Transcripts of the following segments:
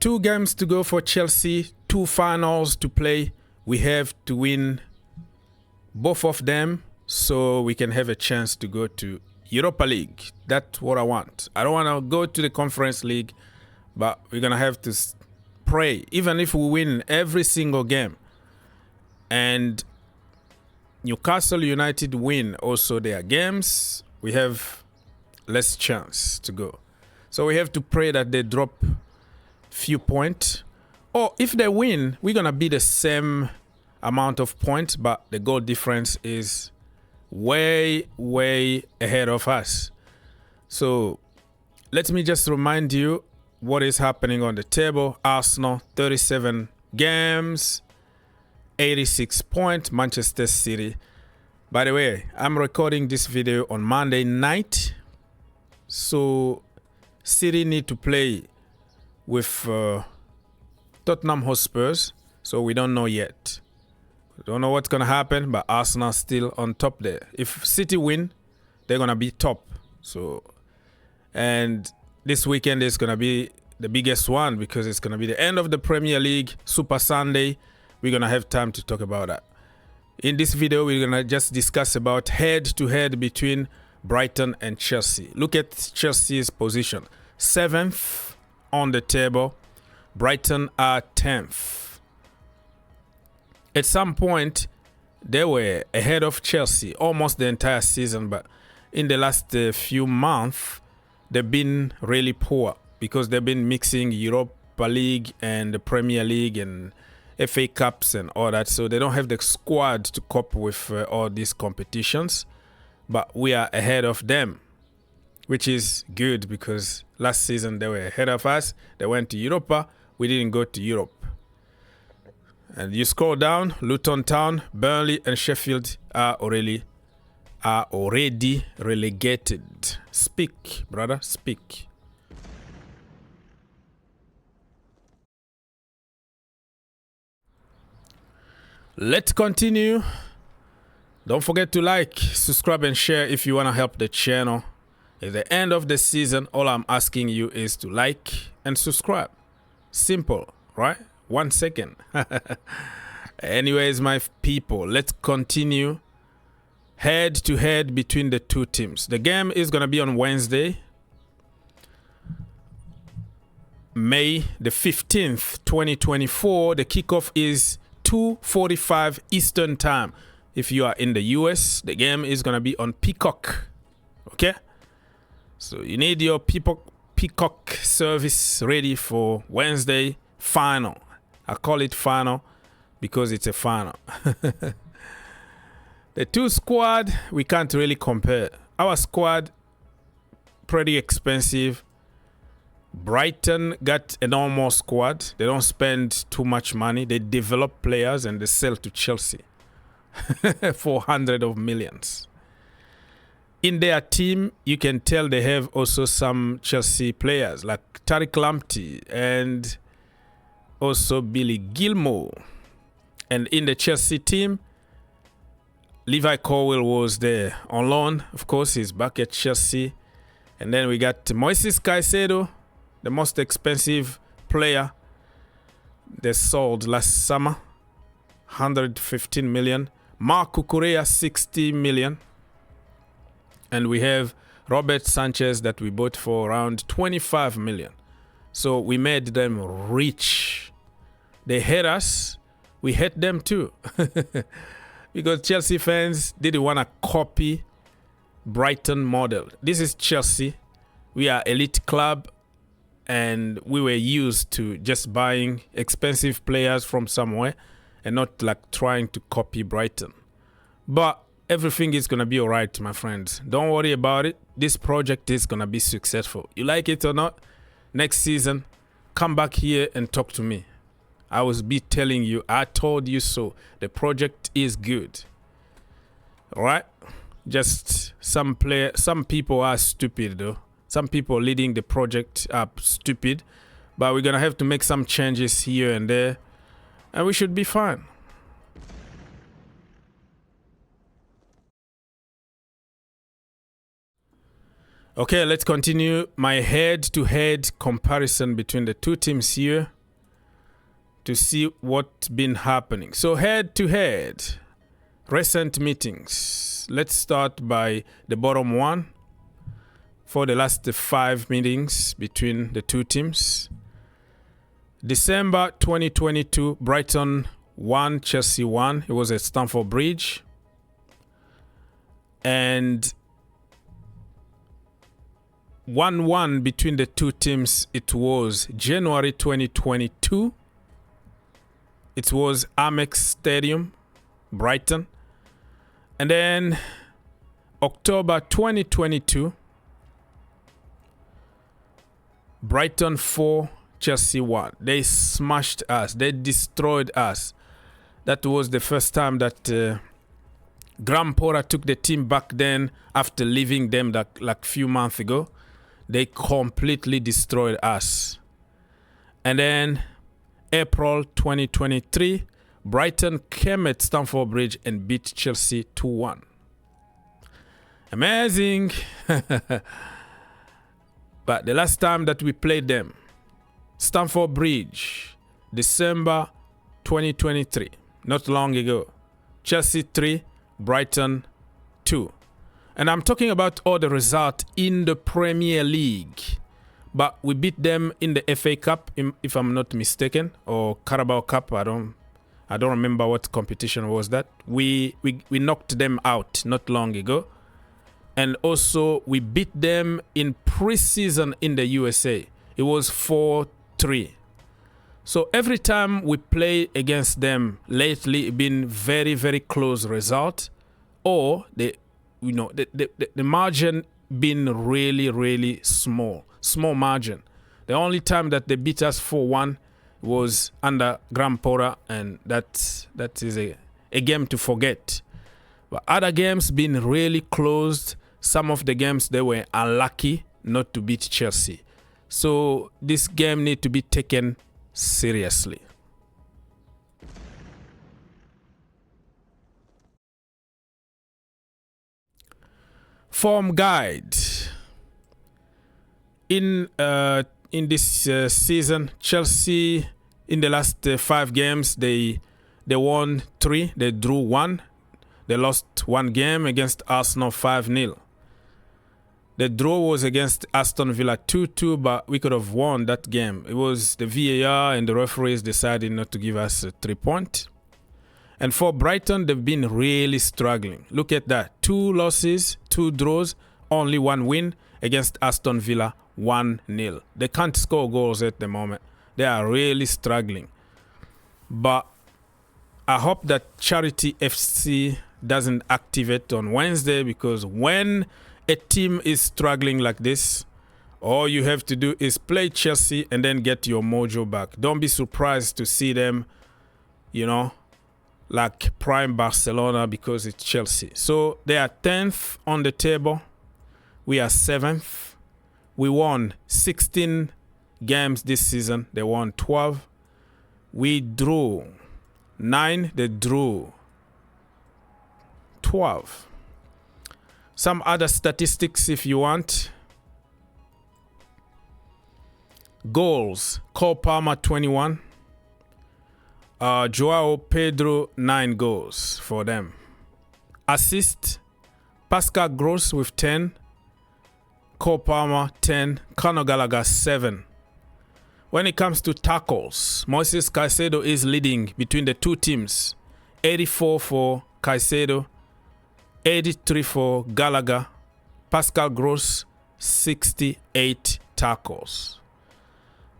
2 games to go for Chelsea, 2 finals to play. We have to win both of them so we can have a chance to go to Europa League. That's what I want. I don't want to go to the Conference League, but we're going to have to pray, even if we win every single game. And Newcastle United win also their games, we have less chance to go. So we have to pray that they drop few points. Or if they win, we're going to be the same amount of points, but the goal difference is way, way ahead of us. So let me just remind you what is happening on the table. Arsenal, 37 games, 86 points. Manchester City. By the way, I'm recording this video on Monday night. So City need to play with Tottenham Hotspurs. So we don't know yet. We don't know what's going to happen, but Arsenal still on top there. If City win, they're going to be top. So, and this weekend is going to be the biggest one because it's going to be the end of the Premier League, Super Sunday. We're going to have time to talk about that. In this video, we're going to just discuss about head-to-head between Brighton and Chelsea. Look at Chelsea's position. 7th on the table. Brighton are 10th. At some point, they were ahead of Chelsea almost the entire season, but in the last few months, they've been really poor because they've been mixing Europa League and the Premier League and FA Cups and all that. So they don't have the squad to cope with all these competitions, but we are ahead of them, which is good because last season they were ahead of us. They went to Europa. We didn't go to Europe. And you scroll down, Luton Town, Burnley, and Sheffield are already relegated. Speak, brother, speak. Let's continue. Don't forget to like, subscribe, and share if you want to help the channel. At the end of the season, all I'm asking you is to like and subscribe. Simple, right? 1 second. Anyways, my people, let's continue. Head-to-head between the two teams. The game is going to be on Wednesday, May the 15th, 2024. The kickoff is 2:45 Eastern Time. If you are in the US, the game is going to be on Peacock. Okay? So you need your Peacock service ready for Wednesday final. I call it final because it's a final. The two squad, we can't really compare. Our squad, pretty expensive. Brighton got a normal squad. They don't spend too much money. They develop players and they sell to Chelsea for hundreds of millions. In their team, you can tell they have also some Chelsea players like Tariq Lamptey and also Billy Gilmour. And in the Chelsea team, Levi Colwill was there on loan. Of course, he's back at Chelsea. And then we got Moises Caicedo, the most expensive player they sold last summer, 115 million. Marc Cucurella, 60 million. And we have Robert Sanchez that we bought for around 25 million. So we made them rich. They hate us. We hate them too. Because Chelsea fans didn't want to copy Brighton model. This is Chelsea. We are elite club. And we were used to just buying expensive players from somewhere and not like trying to copy Brighton. But everything is going to be all right, my friends. Don't worry about it. This project is going to be successful. You like it or not, next season, come back here and talk to me. I will be telling you, I told you so. The project is good. All right? Just some people are stupid though. Some people leading the project are stupid. But we're going to have to make some changes here and there. And we should be fine. Okay, let's continue my head-to-head comparison between the two teams here to see what's been happening. So head-to-head, recent meetings. Let's start by the bottom one. For the last 5 meetings between the two teams. December 2022, Brighton 1, Chelsea 1. It was at Stamford Bridge. And 1-1 between the two teams. It was January 2022. It was Amex Stadium, Brighton. And then October 2022, Brighton 4, Chelsea 1. They smashed us. They destroyed us. That was the first time that Graham Potter took the team back then after leaving them like few months ago. They completely destroyed us. And then April 2023, Brighton came at Stamford Bridge and beat Chelsea 2-1. Amazing. But the last time that we played them, Stamford Bridge, December 2023, not long ago. Chelsea 3, Brighton 2. And I'm talking about all the results in the Premier League. But we beat them in the FA Cup, if I'm not mistaken, or Carabao Cup. I don't remember what competition was that. We knocked them out not long ago. And also, we beat them in pre-season in the USA. It was 4-3. So every time we play against them lately, it's been very, very close result. Or the margin been really, really small margin. The only time that they beat us 4-1 was under Graham Potter, and that is a game to forget. But other games been really closed. Some of the games, they were unlucky not to beat Chelsea. So this game need to be taken seriously. Form guide. In this season, Chelsea, in the last 5 games, they won 3, they drew 1. They lost 1 game against Arsenal 5-0. The draw was against Aston Villa 2-2, but we could have won that game. It was the VAR and the referees decided not to give us a 3 point. And for Brighton, they've been really struggling. Look at that. 2 losses, 2 draws, only 1 win against Aston Villa 1-0. They can't score goals at the moment. They are really struggling. But I hope that Charity FC doesn't activate on Wednesday, because when a team is struggling like this, all you have to do is play Chelsea and then get your mojo back. Don't be surprised to see them, like prime Barcelona, because it's Chelsea. So they are 10th on the table. We are 7th. We won 16 games this season. They won 12. We drew 9. They drew 12. Some other statistics if you want. Goals. Cole Palmer 21. Joao Pedro 9 goals for them. Assist. Pascal Gross with 10. Cole Palmer 10. Conor Gallagher 7. When it comes to tackles, Moises Caicedo is leading between the two teams. 84 for Caicedo. 83 for Gallagher. Pascal Gross, 68 tackles.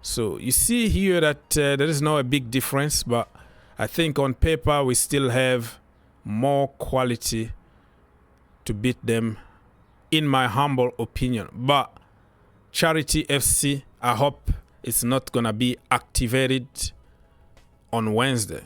So you see here that there is not a big difference, but I think on paper we still have more quality to beat them, in my humble opinion. But Charity FC, I hope it's not going to be activated on Wednesday.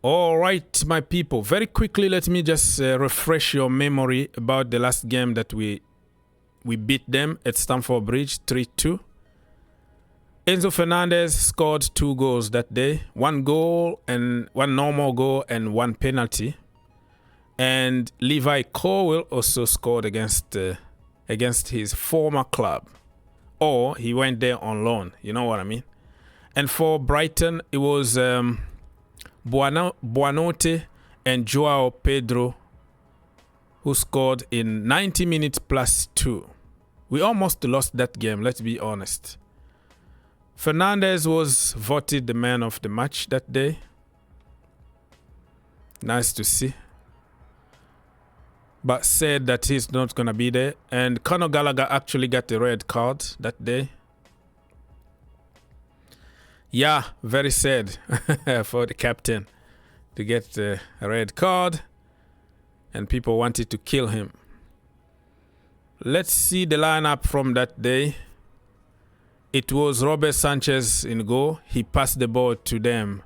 All right, my people. Very quickly, let me just refresh your memory about the last game that we beat them at Stamford Bridge 3-2. Enzo Fernandez scored 2 goals that day. 1 goal and 1 normal goal and 1 penalty. And Levi Colwill also scored against his former club. Or he went there on loan. You know what I mean? And for Brighton, it was Buonanotte and Joao Pedro who scored in 90 minutes plus 2. We almost lost that game, let's be honest. Fernandez was voted the man of the match that day. Nice to see. But said that he's not going to be there. And Conor Gallagher actually got a red card that day. Yeah, very sad for the captain to get a red card. And people wanted to kill him. Let's see the lineup from that day. It was Robert Sanchez in goal. He passed the ball to them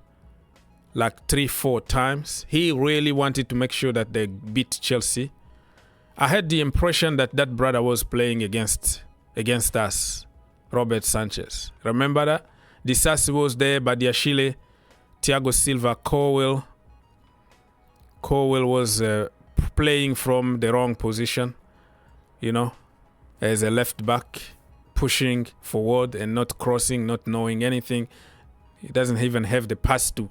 like 3-4 times. He really wanted to make sure that they beat Chelsea. I had the impression that that brother was playing against us, Robert Sanchez. Remember that? Disasi was there, Badiashile, Thiago Silva, Colwill. Colwill was playing from the wrong position, you know, as a left back, pushing forward and not crossing, not knowing anything. He doesn't even have the pass to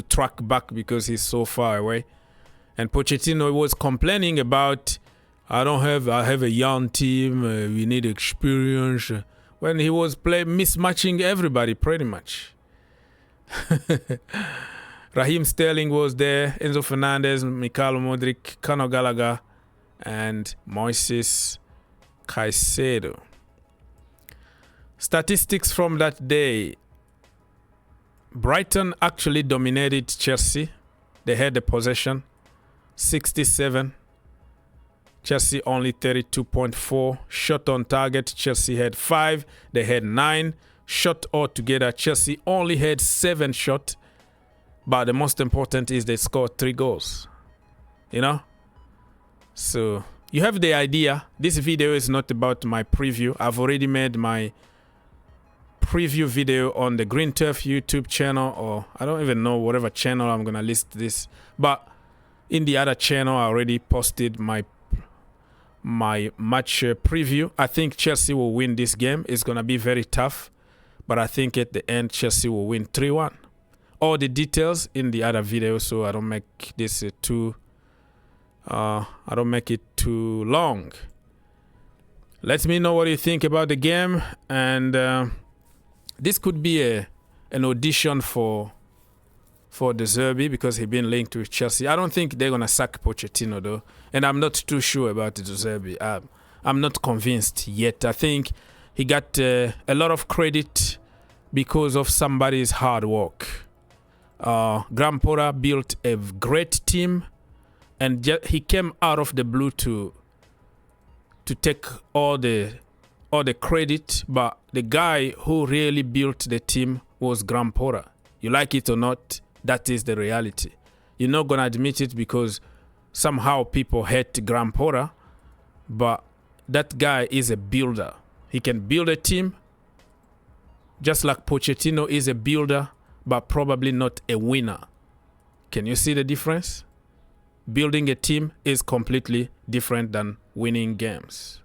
track back because he's so far away. And Pochettino was complaining about, I have a young team, we need experience. When he was mismatching everybody pretty much. Raheem Sterling was there, Enzo Fernandez, Mikhailo Modric, Conor Gallagher, and Moises Caicedo. Statistics from that day. Brighton actually dominated Chelsea. They had the possession, 67. Chelsea only 32.4. Shot on target, Chelsea had 5. They had 9. Shot altogether, Chelsea only had 7 shots. But the most important is they scored 3 goals. You know? So, you have the idea. This video is not about my preview. I've already made my preview video on the Green Turf YouTube channel, or I don't even know whatever channel I'm going to list this. But in the other channel, I already posted my match preview. I think Chelsea will win this game. It's going to be very tough. But I think at the end, Chelsea will win 3-1. All the details in the other video, so I don't make this I don't make it too long. Let me know what you think about the game, and this could be an audition for De Zerbi because he's been linked with Chelsea. I don't think they're gonna sack Pochettino though, and I'm not too sure about De Zerbi. I'm not convinced yet. I think he got a lot of credit because of somebody's hard work. Graham Potter built a great team, and he came out of the blue to take all the credit. But the guy who really built the team was Graham Potter. You like it or not, that is the reality. You're not gonna admit it because somehow people hate Graham Potter, but that guy is a builder. He can build a team, just like Pochettino is a builder, but probably not a winner. Can you see the difference? Building a team is completely different than winning games.